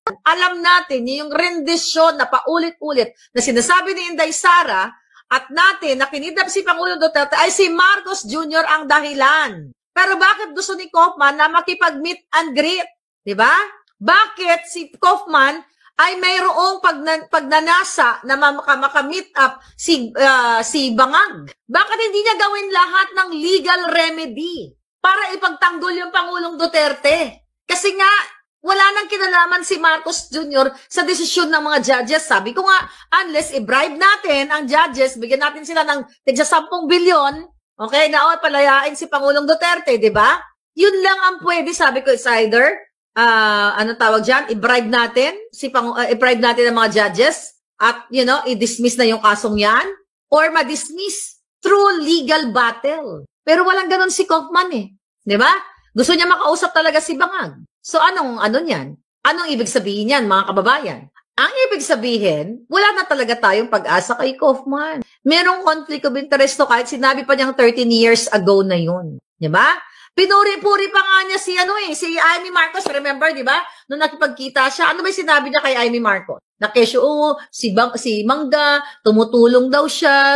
Alam natin yung rendisyon na paulit-ulit na sinasabi ni Inday Sara at natin na kinidnap si Pangulong Duterte ay si Marcos Jr. ang dahilan. Pero bakit gusto ni Kaufman na makipag-meet and greet? Diba? Bakit si Kaufman ay mayroong pagnanasa na makamit up si Bangag? Bakit hindi niya gawin lahat ng legal remedy para ipagtanggol yung Pangulong Duterte? Kasi nga, wala nang kinalaman si Marcos Jr. sa desisyon ng mga judges. Sabi ko nga, unless i-bribe natin ang judges, bigyan natin sila ng tigsa 10 bilyon, okay, na palayain si Pangulong Duterte, di ba? Yun lang ang pwede, sabi ko, is either, ano tawag dyan, i-bribe natin, i-bribe natin ang mga judges, at, i-dismiss na yung kasong yan, or ma-dismiss through legal battle. Pero walang ganun si Kaufman di ba? Gusto niya makausap talaga si Bangag. So ano niyan? Anong ibig sabihin niyan, mga kababayan? Ang ibig sabihin, wala na talaga tayong pag-asa kay Kaufman. Merong conflict of interest to kahit sinabi pa niyang 13 years ago na yun. Di ba? Pinuri-puri pa nga niya si Amy Marcos, remember, di ba? Nung nakipagkita siya, ano ba sinabi niya kay Amy Marcos? Na kesyo, si Mangga, tumutulong daw siya,